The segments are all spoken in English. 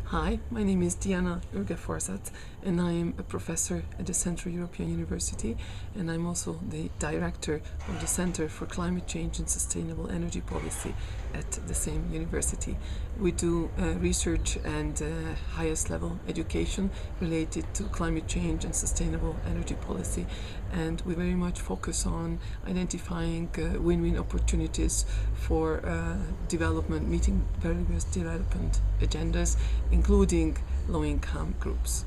Hi, my name is Diana Urgevorsatz, and I am a professor at the Central European University, and I'm also the director of the Center for Climate Change and Sustainable Energy Policy at the same university. We do research and highest level education related to climate change and sustainable energy policy, and we very much focus on identifying win-win opportunities for development, meeting various development agendas, including low-income groups.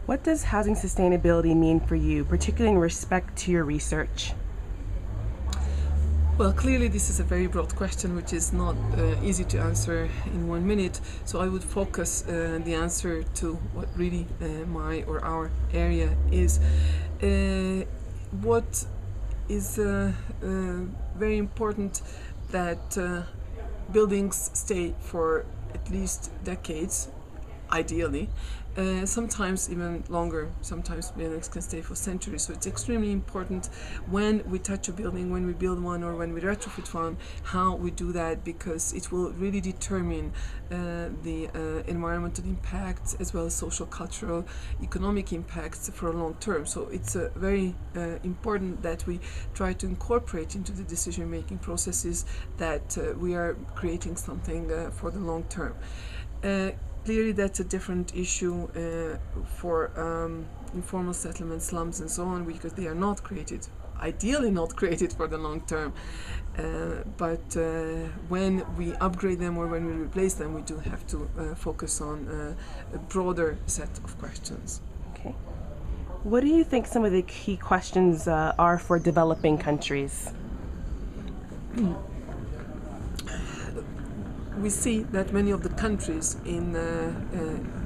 What does housing sustainability mean for you, particularly in respect to your research? Well, clearly this is a very broad question which is not easy to answer in 1 minute, so I would focus the answer to what really my or our area is. What is very important that buildings stay for at least decades, ideally. Sometimes even longer. Sometimes buildings can stay for centuries. So it's extremely important when we touch a building, when we build one or when we retrofit one, how we do that, because it will really determine the environmental impacts as well as social, cultural, economic impacts for a long term. So it's very important that we try to incorporate into the decision-making processes that we are creating something for the long term. Clearly, that's a different issue for informal settlements, slums, and so on, because they are not created, ideally not created for the long term. But when we upgrade them or when we replace them, we do have to focus on a broader set of questions. Okay. What do you think some of the key questions are for developing countries? We see that many of the countries in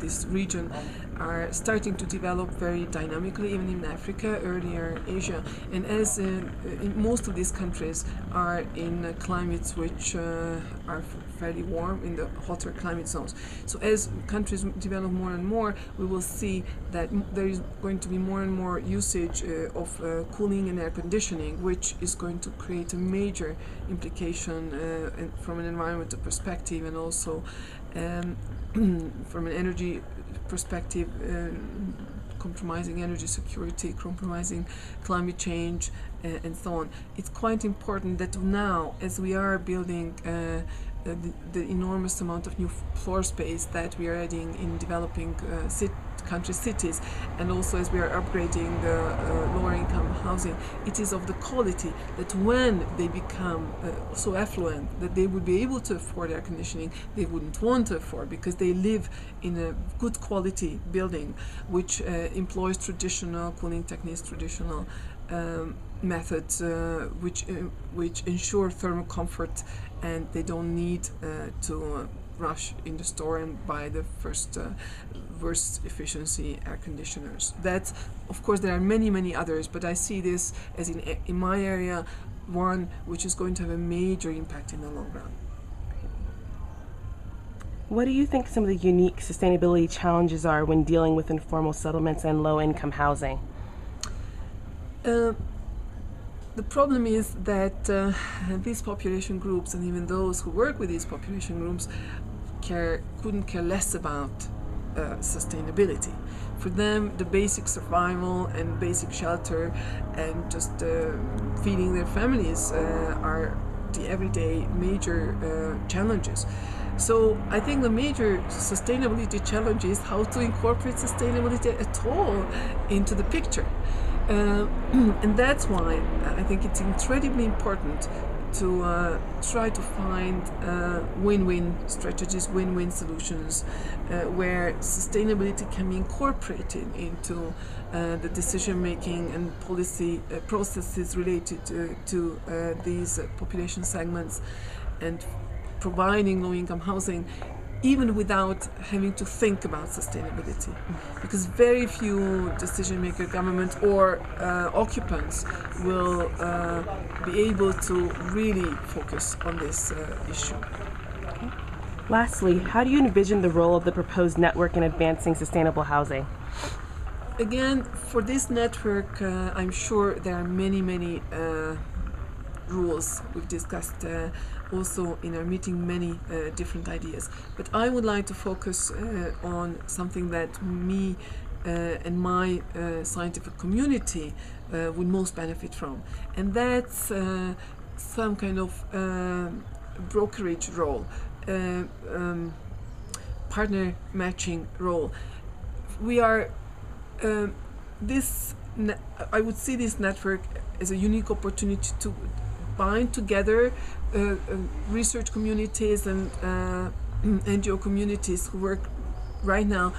this region are starting to develop very dynamically, even in Africa, earlier Asia, and as in most of these countries are in climates which are fairly warm, in the hotter climate zones. So as countries develop more and more, we will see that there is going to be more and more usage of cooling and air conditioning, which is going to create a major implication from an environmental perspective, and also from an energy perspective, compromising energy security, compromising climate change, and so on. It's quite important that now, as we are building the enormous amount of new floor space that we are adding in developing country cities, and also as we are upgrading the lower income housing, it is of the quality that when they become so affluent that they would be able to afford air conditioning, they wouldn't want to afford, because they live in a good quality building which employs traditional cooling techniques, traditional methods which ensure thermal comfort, and they don't need to rush in the store and buy the first worst efficiency air conditioners. That's, of course, there are many others, but I see this as in my area one which is going to have a major impact in the long run. What do you think some of the unique sustainability challenges are when dealing with informal settlements and low-income housing? The problem is that these population groups, and even those who work with these population groups, couldn't care less about sustainability. For them, the basic survival and basic shelter and just feeding their families are the everyday major challenges. So I think the major sustainability challenge is how to incorporate sustainability at all into the picture. And that's why I think it's incredibly important to try to find win-win strategies, win-win solutions, where sustainability can be incorporated into the decision-making and policy processes related to these population segments, and providing low-income housing even without having to think about sustainability, because very few decision-maker, government or occupants will be able to really focus on this issue. Okay. Lastly, how do you envision the role of the proposed network in advancing sustainable housing? Again, for this network, I'm sure there are many rules. We've discussed also in our meeting many different ideas. But I would like to focus on something that me and my scientific community would most benefit from. And that's some kind of brokerage role, partner matching role. We are I would see this network as a unique opportunity to bind together research communities and NGO communities who work right now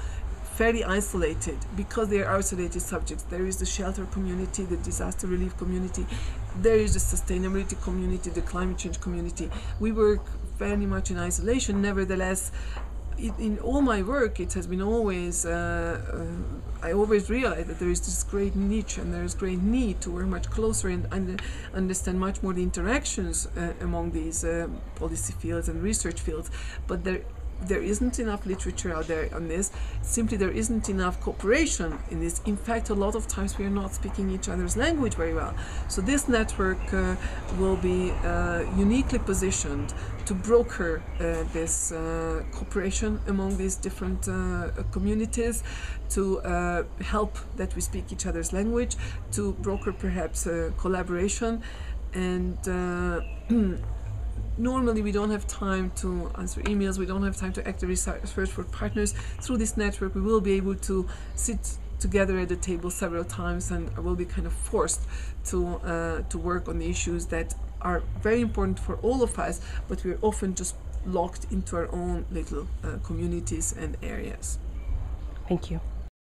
fairly isolated because they are isolated subjects. There is the shelter community, the disaster relief community, there is the sustainability community, the climate change community. We work very much in isolation. Nevertheless, in all my work, it has been always, I always realize that there is this great niche and there is great need to work much closer and understand much more the interactions among these policy fields and research fields. But there isn't enough literature out there on this. Simply there isn't enough cooperation in this. In fact, a lot of times we are not speaking each other's language very well. So this network will be uniquely positioned to broker this cooperation among these different communities, to help that we speak each other's language, to broker perhaps collaboration. And normally we don't have time to answer emails, we don't have time to actively search for partners. Through this network we will be able to sit together at the table several times, and will be kind of forced to work on the issues that are very important for all of us, but we're often just locked into our own little communities and areas. Thank you.